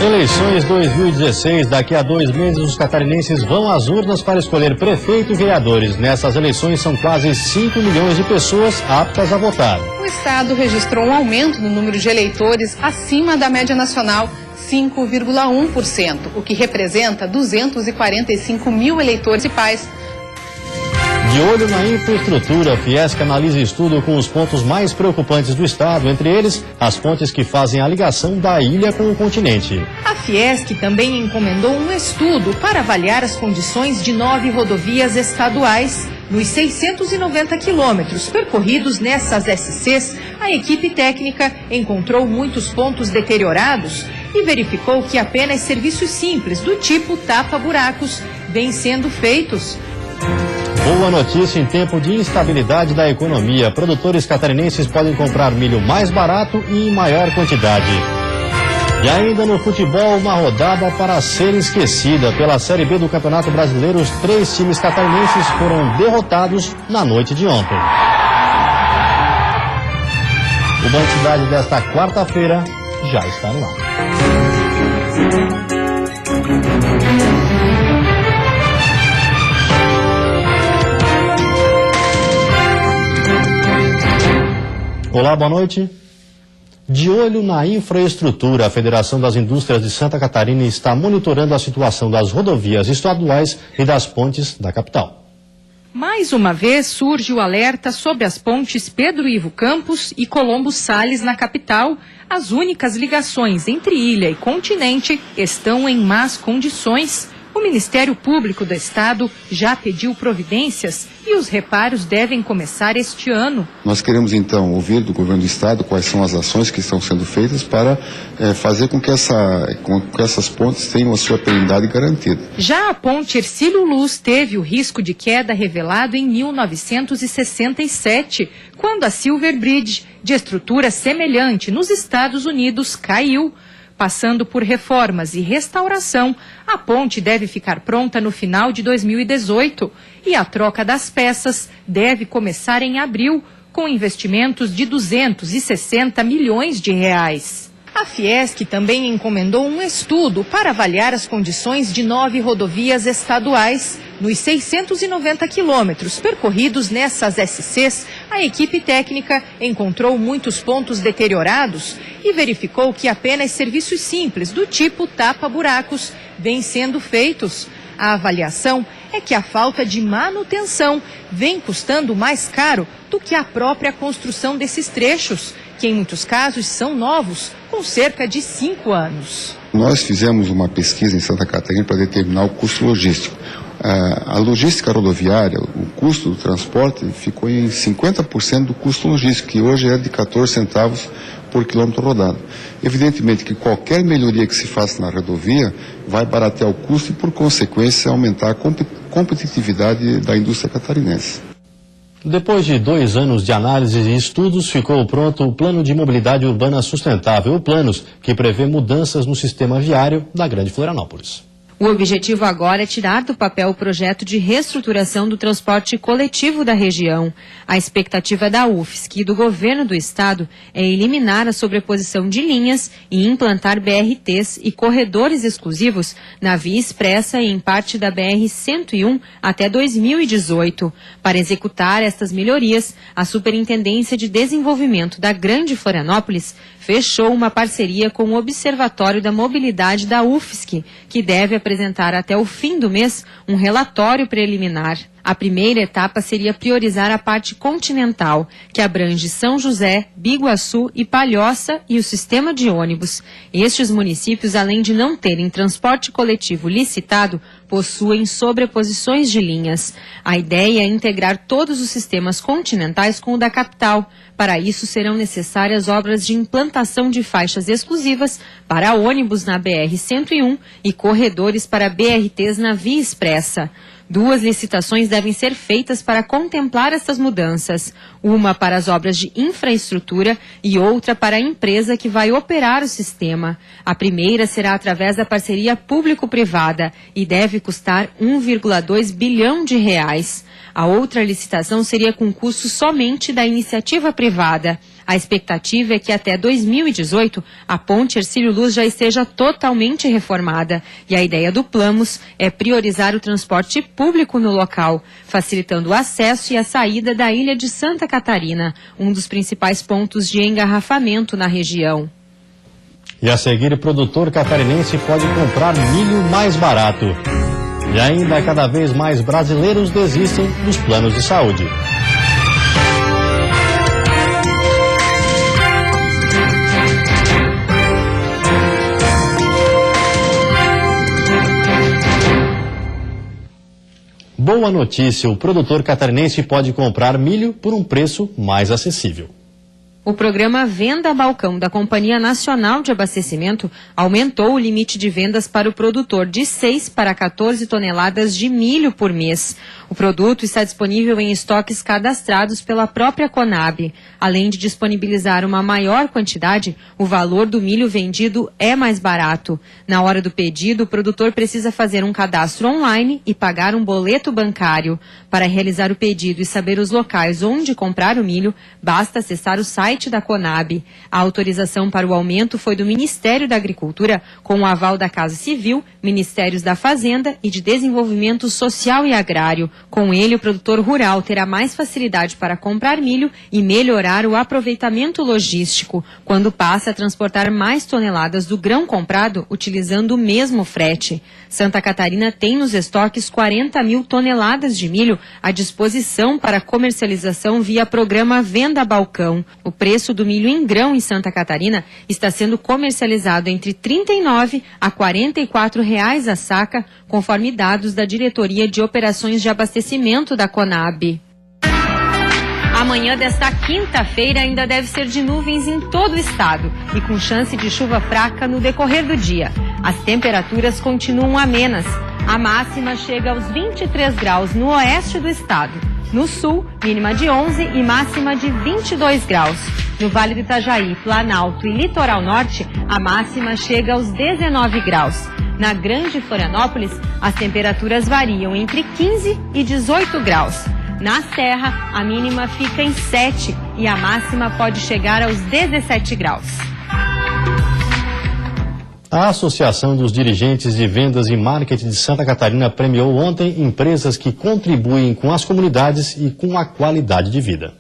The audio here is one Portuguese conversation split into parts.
Eleições 2016. Daqui a 2 meses, os catarinenses vão às urnas para escolher prefeito e vereadores. Nessas eleições, são quase 5 milhões de pessoas aptas a votar. O estado registrou um aumento no número de eleitores acima da média nacional, 5,1%, o que representa 245 mil eleitores municipais. De olho na infraestrutura, a Fiesc analisa estudo com os pontos mais preocupantes do estado, entre eles as pontes que fazem a ligação da ilha com o continente. A Fiesc também encomendou um estudo para avaliar as condições de 9 rodovias estaduais. Nos 690 quilômetros percorridos nessas SCs, a equipe técnica encontrou muitos pontos deteriorados e verificou que apenas serviços simples do tipo tapa-buracos vêm sendo feitos. Boa notícia em tempo de instabilidade da economia. Produtores catarinenses podem comprar milho mais barato e em maior quantidade. E ainda no futebol, uma rodada para ser esquecida. Pela Série B do Campeonato Brasileiro, os 3 times catarinenses foram derrotados na noite de ontem. O Band Cidade desta quarta-feira já está no ar. Olá, boa noite. De olho na infraestrutura, a Federação das Indústrias de Santa Catarina está monitorando a situação das rodovias estaduais e das pontes da capital. Mais uma vez surge o alerta sobre as pontes Pedro Ivo Campos e Colombo Salles na capital. As únicas ligações entre ilha e continente estão em más condições. O Ministério Público do Estado já pediu providências e os reparos devem começar este ano. Nós queremos então ouvir do governo do Estado quais são as ações que estão sendo feitas para fazer com que essas pontes tenham a sua perenidade garantida. Já a ponte Hercílio Luz teve o risco de queda revelado em 1967, quando a Silver Bridge, de estrutura semelhante nos Estados Unidos, caiu. Passando por reformas e restauração, a ponte deve ficar pronta no final de 2018 e a troca das peças deve começar em abril, com investimentos de 260 milhões de reais. A Fiesc também encomendou um estudo para avaliar as condições de 9 rodovias estaduais. Nos 690 quilômetros percorridos nessas SCs, a equipe técnica encontrou muitos pontos deteriorados e verificou que apenas serviços simples do tipo tapa-buracos vêm sendo feitos. A avaliação é que a falta de manutenção vem custando mais caro do que a própria construção desses trechos, que em muitos casos são novos, com cerca de 5 anos. Nós fizemos uma pesquisa em Santa Catarina para determinar o custo logístico. A logística rodoviária, o custo do transporte ficou em 50% do custo logístico, que hoje é de 14 centavos por quilômetro rodado. Evidentemente que qualquer melhoria que se faça na rodovia vai baratear o custo e, por consequência, aumentar a competitividade da indústria catarinense. Depois de 2 anos de análise e estudos, ficou pronto o Plano de Mobilidade Urbana Sustentável, o Planos, que prevê mudanças no sistema viário da Grande Florianópolis. O objetivo agora é tirar do papel o projeto de reestruturação do transporte coletivo da região. A expectativa da UFSC e do governo do estado é eliminar a sobreposição de linhas e implantar BRTs e corredores exclusivos na via expressa e em parte da BR-101 até 2018. Para executar estas melhorias, a Superintendência de Desenvolvimento da Grande Florianópolis fechou uma parceria com o Observatório da Mobilidade da UFSC, que deve apresentar até o fim do mês um relatório preliminar. A primeira etapa seria priorizar a parte continental, que abrange São José, Biguaçu e Palhoça e o sistema de ônibus. Estes municípios, além de não terem transporte coletivo licitado, possuem sobreposições de linhas. A ideia é integrar todos os sistemas continentais com o da capital. Para isso, serão necessárias obras de implantação de faixas exclusivas para ônibus na BR-101 e corredores para BRTs na Via Expressa. 2 licitações devem ser feitas para contemplar essas mudanças. Uma para as obras de infraestrutura e outra para a empresa que vai operar o sistema. A primeira será através da parceria público-privada e deve custar 1,2 bilhão de reais. A outra licitação seria com custo somente da iniciativa privada. A expectativa é que até 2018 a ponte Hercílio Luz já esteja totalmente reformada. E a ideia do Plamus é priorizar o transporte público no local, facilitando o acesso e a saída da ilha de Santa Catarina, um dos principais pontos de engarrafamento na região. E a seguir, o produtor catarinense pode comprar milho mais barato. E ainda cada vez mais brasileiros desistem dos planos de saúde. Boa notícia, o produtor catarinense pode comprar milho por um preço mais acessível. O programa Venda a Balcão da Companhia Nacional de Abastecimento aumentou o limite de vendas para o produtor de 6 para 14 toneladas de milho por mês. O produto está disponível em estoques cadastrados pela própria Conab. Além de disponibilizar uma maior quantidade, o valor do milho vendido é mais barato. Na hora do pedido, o produtor precisa fazer um cadastro online e pagar um boleto bancário. Para realizar o pedido e saber os locais onde comprar o milho, basta acessar o site da Conab. A autorização para o aumento foi do Ministério da Agricultura, com o aval da Casa Civil, Ministérios da Fazenda e de Desenvolvimento Social e Agrário. Com ele, o produtor rural terá mais facilidade para comprar milho e melhorar o aproveitamento logístico, quando passa a transportar mais toneladas do grão comprado utilizando o mesmo frete. Santa Catarina tem nos estoques 40 mil toneladas de milho à disposição para comercialização via programa Venda a Balcão. O preço do milho em grão em Santa Catarina está sendo comercializado entre R$ 39 a R$ 44 reais a saca, conforme dados da Diretoria de Operações de Abastecimento da Conab. Amanhã desta quinta-feira ainda deve ser de nuvens em todo o estado e com chance de chuva fraca no decorrer do dia. As temperaturas continuam amenas. A máxima chega aos 23 graus no oeste do estado. No sul, mínima de 11 e máxima de 22 graus. No Vale do Itajaí, Planalto e Litoral Norte, a máxima chega aos 19 graus. Na Grande Florianópolis, as temperaturas variam entre 15 e 18 graus. Na Serra, a mínima fica em 7 e a máxima pode chegar aos 17 graus. A Associação dos Dirigentes de Vendas e Marketing de Santa Catarina premiou ontem empresas que contribuem com as comunidades e com a qualidade de vida.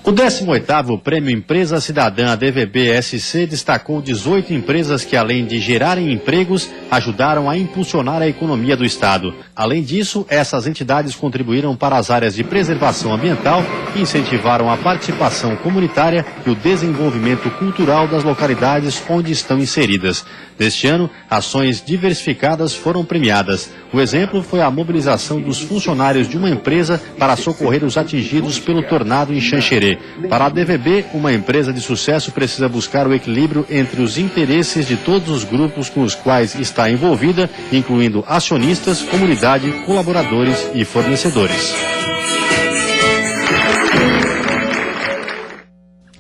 O 18º Prêmio Empresa Cidadã DVB-SC destacou 18 empresas que, além de gerarem empregos, ajudaram a impulsionar a economia do Estado. Além disso, essas entidades contribuíram para as áreas de preservação ambiental e incentivaram a participação comunitária e o desenvolvimento cultural das localidades onde estão inseridas. Neste ano, ações diversificadas foram premiadas. O exemplo foi a mobilização dos funcionários de uma empresa para socorrer os atingidos pelo tornado em Xanxerê. Para a DVB, uma empresa de sucesso precisa buscar o equilíbrio entre os interesses de todos os grupos com os quais está envolvida, incluindo acionistas, comunidade, colaboradores e fornecedores.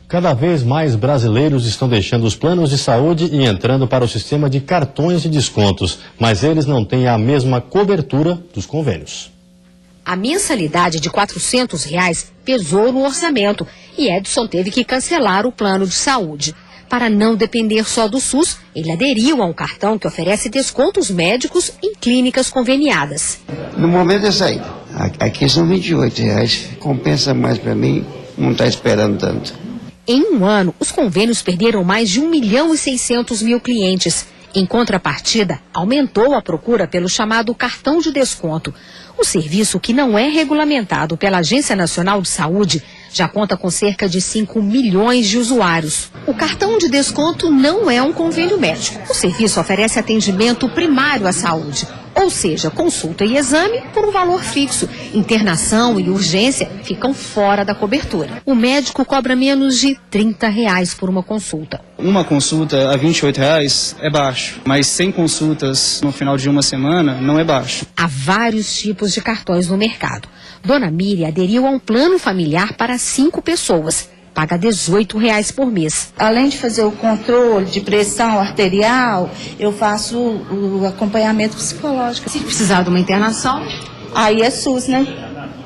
Cada vez mais brasileiros estão deixando os planos de saúde e entrando para o sistema de cartões de descontos, mas eles não têm a mesma cobertura dos convênios. A mensalidade de R$ 400 pesou no orçamento e Edson teve que cancelar o plano de saúde. Para não depender só do SUS, ele aderiu a um cartão que oferece descontos médicos em clínicas conveniadas. No momento é saída. Aqui são R$ 28, compensa mais para mim, não está esperando tanto. Em um ano, os convênios perderam mais de 1.600.000 clientes. Em contrapartida, aumentou a procura pelo chamado cartão de desconto. O serviço, que não é regulamentado pela Agência Nacional de Saúde, já conta com cerca de 5 milhões de usuários. O cartão de desconto não é um convênio médico. O serviço oferece atendimento primário à saúde, ou seja, consulta e exame por um valor fixo. Internação e urgência ficam fora da cobertura. O médico cobra menos de R$ 30 por uma consulta. Uma consulta a R$ 28 é baixo, mas 100 consultas no final de uma semana não é baixo. Há vários tipos de cartões no mercado. Dona Miriam aderiu a um plano familiar para 5 pessoas. Paga R$ 18 por mês. Além de fazer o controle de pressão arterial, eu faço o acompanhamento psicológico. Se precisar de uma internação, aí é SUS, né?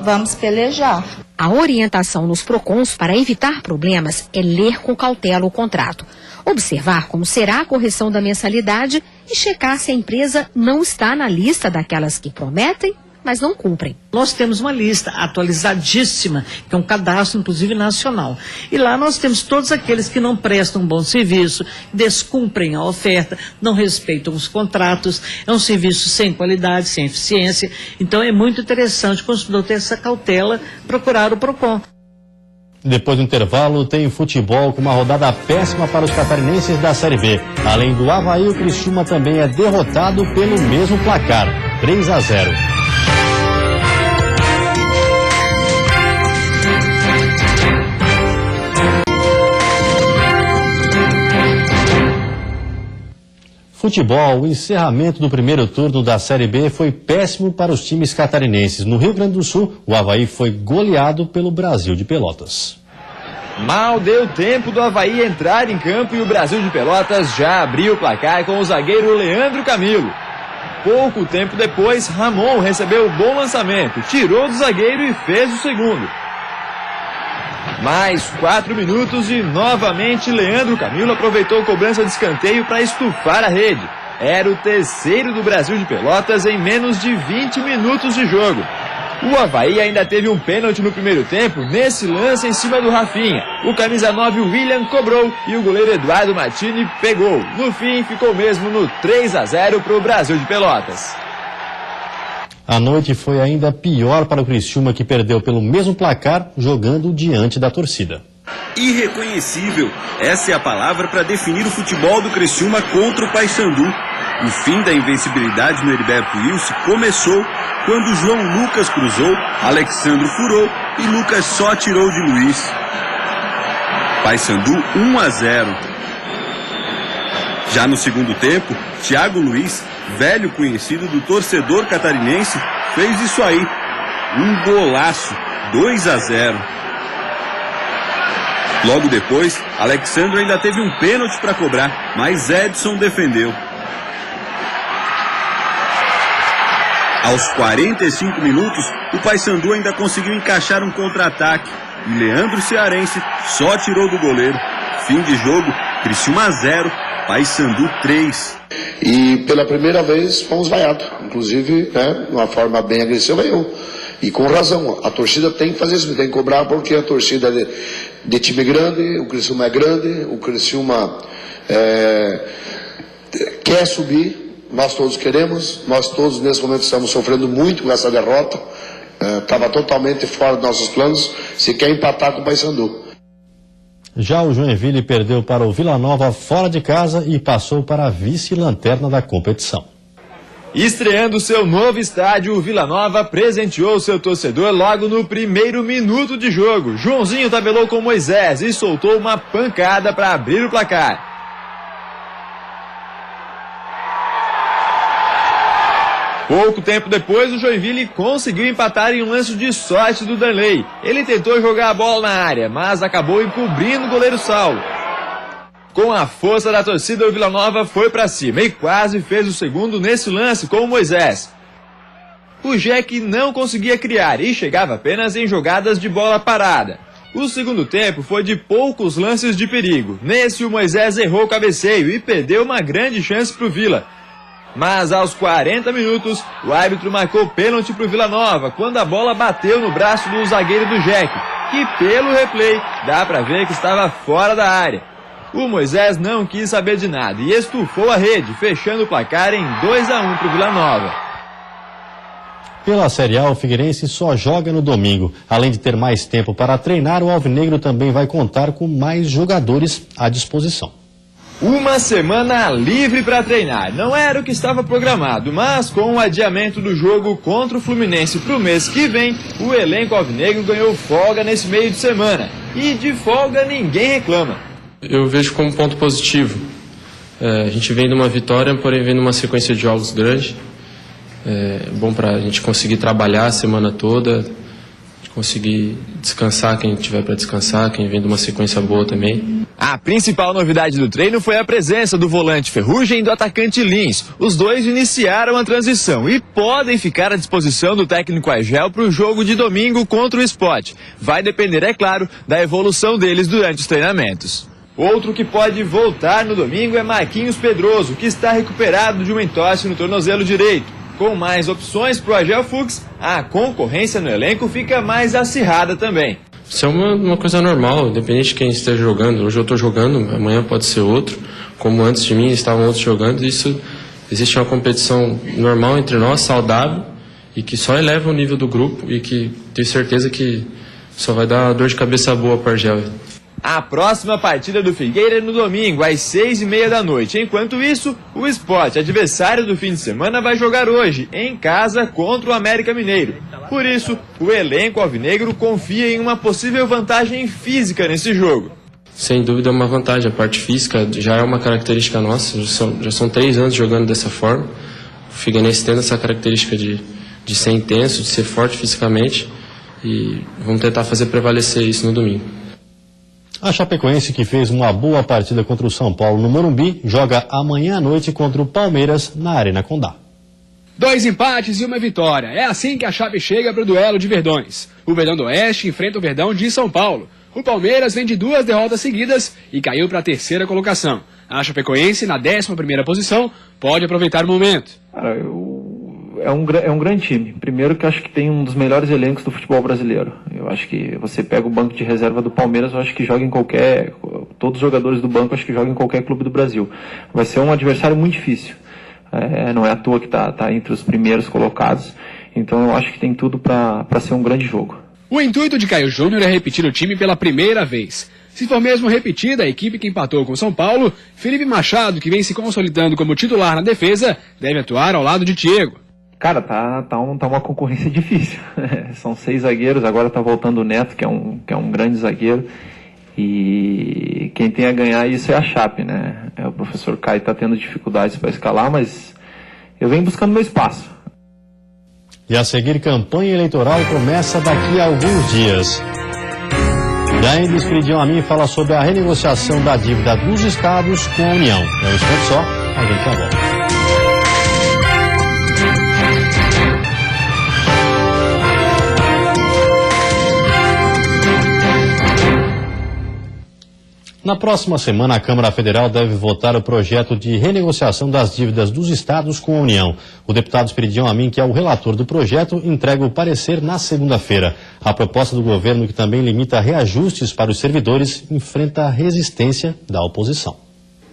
Vamos pelejar. A orientação nos PROCONs para evitar problemas é ler com cautela o contrato, observar como será a correção da mensalidade e checar se a empresa não está na lista daquelas que prometem, mas não cumprem. Nós temos uma lista atualizadíssima, que é um cadastro, inclusive, nacional. E lá nós temos todos aqueles que não prestam um bom serviço, descumprem a oferta, não respeitam os contratos, é um serviço sem qualidade, sem eficiência. Então é muito interessante o consumidor ter essa cautela, procurar o PROCON. Depois do intervalo, tem futebol com uma rodada péssima para os catarinenses da Série B. Além do Avaí, o Criciúma também é derrotado pelo mesmo placar, 3-0. Futebol, o encerramento do primeiro turno da Série B foi péssimo para os times catarinenses. No Rio Grande do Sul, o Avaí foi goleado pelo Brasil de Pelotas. Mal deu tempo do Avaí entrar em campo e o Brasil de Pelotas já abriu o placar com o zagueiro Leandro Camilo. Pouco tempo depois, Ramon recebeu o bom lançamento, tirou do zagueiro e fez o segundo. Mais 4 minutos e novamente Leandro Camilo aproveitou a cobrança de escanteio para estufar a rede. Era o terceiro do Brasil de Pelotas em menos de 20 minutos de jogo. O Avaí ainda teve um pênalti no primeiro tempo, nesse lance em cima do Rafinha. O camisa 9 William cobrou e o goleiro Eduardo Martini pegou. No fim, ficou mesmo no 3-0 para o Brasil de Pelotas. A noite foi ainda pior para o Criciúma, que perdeu pelo mesmo placar, jogando diante da torcida. Irreconhecível, essa é a palavra para definir o futebol do Criciúma contra o Paysandu. O fim da invencibilidade no Heriberto Wilson começou quando João Lucas cruzou, Alexandro furou e Lucas só tirou de Luiz. Paysandu 1-0. Já no segundo tempo, Thiago Luiz, velho conhecido do torcedor catarinense, fez isso aí. Um golaço, 2-0. Logo depois, Alexandre ainda teve um pênalti para cobrar, mas Edson defendeu. Aos 45 minutos, o Paysandu ainda conseguiu encaixar um contra-ataque e Leandro Cearense só tirou do goleiro. Fim de jogo, Criciúma 0, Paysandu 3. E pela primeira vez fomos vaiados, inclusive, de uma forma bem agressiva, eu. E com razão, a torcida tem que fazer isso, tem que cobrar, porque a torcida de time grande, o Criciúma é grande, o Criciúma quer subir, nós todos queremos, nós todos nesse momento estamos sofrendo muito com essa derrota, estava totalmente fora dos nossos planos, se quer empatar com o Paysandu. Já o Joinville perdeu para o Vila Nova fora de casa e passou para a vice-lanterna da competição. Estreando seu novo estádio, o Vila Nova presenteou seu torcedor logo no primeiro minuto de jogo. Joãozinho tabelou com Moisés e soltou uma pancada para abrir o placar. Pouco tempo depois, o Joinville conseguiu empatar em um lance de sorte do Danley. Ele tentou jogar a bola na área, mas acabou encobrindo o goleiro Saulo. Com a força da torcida, o Vila Nova foi para cima e quase fez o segundo nesse lance com o Moisés. O Jack não conseguia criar e chegava apenas em jogadas de bola parada. O segundo tempo foi de poucos lances de perigo. Nesse, o Moisés errou o cabeceio e perdeu uma grande chance para o Vila. Mas aos 40 minutos, o árbitro marcou pênalti para o Vila Nova, quando a bola bateu no braço do zagueiro do Jack, que pelo replay dá para ver que estava fora da área. O Moisés não quis saber de nada e estufou a rede, fechando o placar em 2-1 para o Vila Nova. Pela Série A, o Figueirense só joga no domingo. Além de ter mais tempo para treinar, o Alvinegro também vai contar com mais jogadores à disposição. Uma semana livre para treinar. Não era o que estava programado, mas com o adiamento do jogo contra o Fluminense para o mês que vem, o elenco alvinegro ganhou folga nesse meio de semana. E de folga ninguém reclama. Eu vejo como ponto positivo. A gente vem de uma vitória, porém vem de uma sequência de jogos grande. É bom para a gente conseguir trabalhar a semana toda, conseguir descansar quem tiver para descansar, quem vem de uma sequência boa também. A principal novidade do treino foi a presença do volante Ferrugem e do atacante Lins. Os dois iniciaram a transição e podem ficar à disposição do técnico Agel para o jogo de domingo contra o Sport. Vai depender, é claro, da evolução deles durante os treinamentos. Outro que pode voltar no domingo é Marquinhos Pedroso, que está recuperado de uma entorse no tornozelo direito. Com mais opções para o Agel Fuchs, a concorrência no elenco fica mais acirrada também. Isso é uma coisa normal, independente de quem esteja jogando. Hoje eu estou jogando, amanhã pode ser outro. Como antes de mim estavam outros jogando. Isso, existe uma competição normal entre nós, saudável, e que só eleva o nível do grupo e que tenho certeza que só vai dar dor de cabeça boa para o Agel. A próxima partida do Figueira é no domingo, às 6h30 da noite. Enquanto isso, o Sport, adversário do fim de semana, vai jogar hoje, em casa, contra o América Mineiro. Por isso, o elenco alvinegro confia em uma possível vantagem física nesse jogo. Sem dúvida é uma vantagem. A parte física já é uma característica nossa. Já são 3 anos jogando dessa forma. O Figueirense tendo essa característica de ser intenso, de ser forte fisicamente. E vamos tentar fazer prevalecer isso no domingo. A Chapecoense, que fez uma boa partida contra o São Paulo no Morumbi, joga amanhã à noite contra o Palmeiras na Arena Condá. 2 empates e uma vitória. É assim que a Chape chega para o duelo de Verdões. O Verdão do Oeste enfrenta o Verdão de São Paulo. O Palmeiras vem de 2 derrotas seguidas e caiu para a 3ª colocação. A Chapecoense, na 11ª posição, pode aproveitar o momento. Cara, é um grande time. Primeiro que eu acho que tem um dos melhores elencos do futebol brasileiro. Eu acho que você pega o banco de reserva do Palmeiras, eu acho que joga em qualquer... Todos os jogadores do banco, eu acho que jogam em qualquer clube do Brasil. Vai ser um adversário muito difícil. Não é à toa que tá entre os primeiros colocados. Então eu acho que tem tudo para ser um grande jogo. O intuito de Caio Júnior é repetir o time pela primeira vez. Se for mesmo repetida a equipe que empatou com o São Paulo, Felipe Machado, que vem se consolidando como titular na defesa, deve atuar ao lado de Thiago. Cara, tá uma concorrência difícil. São 6 zagueiros, agora tá voltando o Neto, que é um grande zagueiro. E quem tem a ganhar isso é a Chape, né? O professor Caio tá tendo dificuldades para escalar, mas eu venho buscando meu espaço. E a seguir, campanha eleitoral começa daqui a alguns dias. Daí, Esperidião a mim fala sobre a renegociação da dívida dos estados com a União. É um instante só, a gente já volta. Na próxima semana, a Câmara Federal deve votar o projeto de renegociação das dívidas dos estados com a União. O deputado Esperidião Amin, que é o relator do projeto, entrega o parecer na segunda-feira. A proposta do governo, que também limita reajustes para os servidores, enfrenta a resistência da oposição.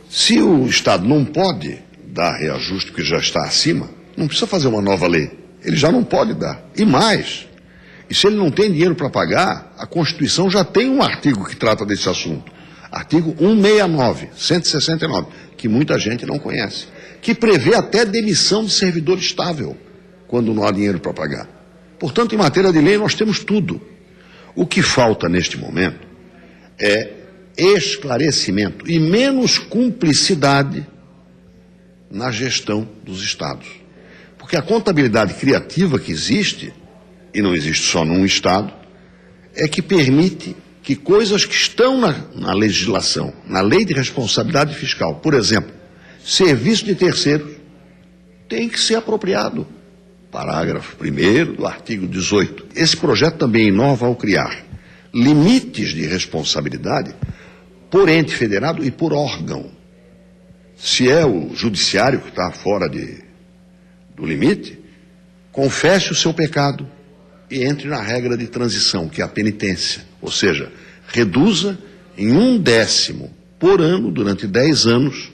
Se o Estado não pode dar reajuste, porque já está acima, não precisa fazer uma nova lei. Ele já não pode dar. E mais, e se ele não tem dinheiro para pagar, a Constituição já tem um artigo que trata desse assunto. Artigo 169, que muita gente não conhece, que prevê até demissão de servidor estável, quando não há dinheiro para pagar. Portanto, em matéria de lei, nós temos tudo. O que falta neste momento é esclarecimento e menos cumplicidade na gestão dos estados. Porque a contabilidade criativa que existe, e não existe só num estado, é que permite que coisas que estão na legislação, na lei de responsabilidade fiscal, por exemplo, serviço de terceiros, tem que ser apropriado. Parágrafo 1º do artigo 18. Esse projeto também inova ao criar limites de responsabilidade por ente federado e por órgão. Se é o judiciário que está fora do limite, confesse o seu pecado e entre na regra de transição, que é a penitência. Ou seja, reduza em 1/10 por ano, durante 10 anos,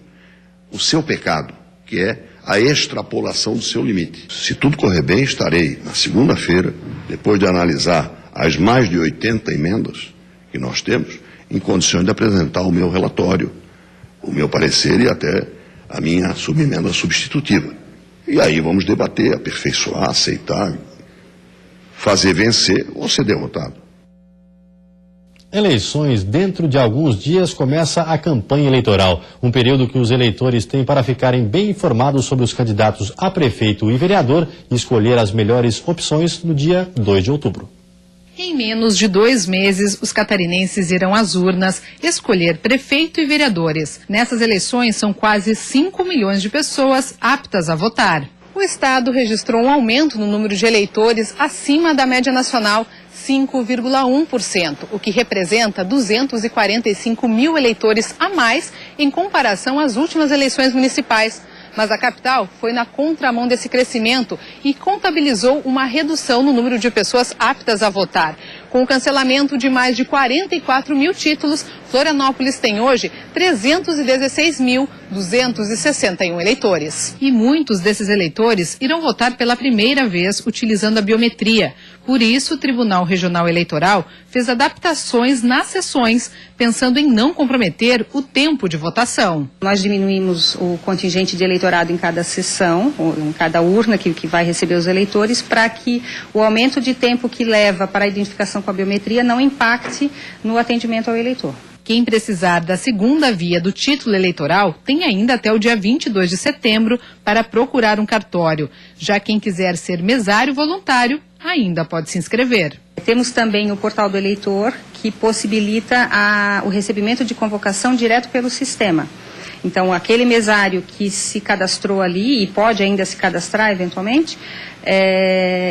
o seu pecado, que é a extrapolação do seu limite. Se tudo correr bem, estarei na segunda-feira, depois de analisar as mais de 80 emendas que nós temos, em condições de apresentar o meu relatório, o meu parecer e até a minha subemenda substitutiva. E aí vamos debater, aperfeiçoar, aceitar, fazer vencer ou ser derrotado. Eleições. Dentro de alguns dias começa a campanha eleitoral, um período que os eleitores têm para ficarem bem informados sobre os candidatos a prefeito e vereador e escolher as melhores opções no dia 2 de outubro. Em menos de 2 meses, os catarinenses irão às urnas escolher prefeito e vereadores. Nessas eleições, são quase 5 milhões de pessoas aptas a votar. O estado registrou um aumento no número de eleitores acima da média nacional, 5,1%, o que representa 245 mil eleitores a mais em comparação às últimas eleições municipais. Mas a capital foi na contramão desse crescimento e contabilizou uma redução no número de pessoas aptas a votar. Com o cancelamento de mais de 44 mil títulos, Florianópolis tem hoje 316.261 eleitores. E muitos desses eleitores irão votar pela primeira vez utilizando a biometria. Por isso, o Tribunal Regional Eleitoral fez adaptações nas sessões, pensando em não comprometer o tempo de votação. Nós diminuímos o contingente de eleitorado em cada sessão, em cada urna que vai receber os eleitores, para que o aumento de tempo que leva para a identificação com a biometria não impacte no atendimento ao eleitor. Quem precisar da segunda via do título eleitoral tem ainda até o dia 22 de setembro para procurar um cartório. Já quem quiser ser mesário voluntário ainda pode se inscrever. Temos também o portal do eleitor, que possibilita o recebimento de convocação direto pelo sistema. Então, aquele mesário que se cadastrou ali e pode ainda se cadastrar eventualmente,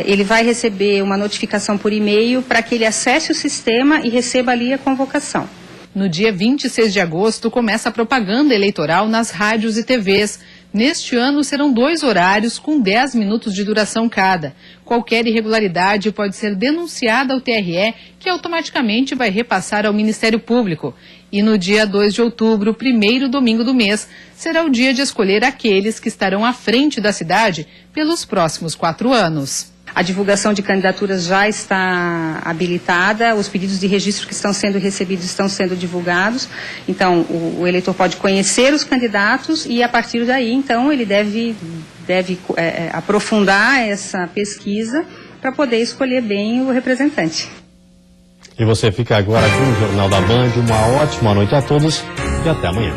ele vai receber uma notificação por e-mail para que ele acesse o sistema e receba ali a convocação. No dia 26 de agosto, começa a propaganda eleitoral nas rádios e TVs. Neste ano, serão 2 horários com 10 minutos de duração cada. Qualquer irregularidade pode ser denunciada ao TRE, que automaticamente vai repassar ao Ministério Público. E no dia 2 de outubro, primeiro domingo do mês, será o dia de escolher aqueles que estarão à frente da cidade pelos próximos 4 anos. A divulgação de candidaturas já está habilitada, os pedidos de registro que estão sendo recebidos estão sendo divulgados. Então, o eleitor pode conhecer os candidatos e, a partir daí, então, ele deve aprofundar essa pesquisa para poder escolher bem o representante. E você fica agora com o Jornal da Band. Uma ótima noite a todos e até amanhã.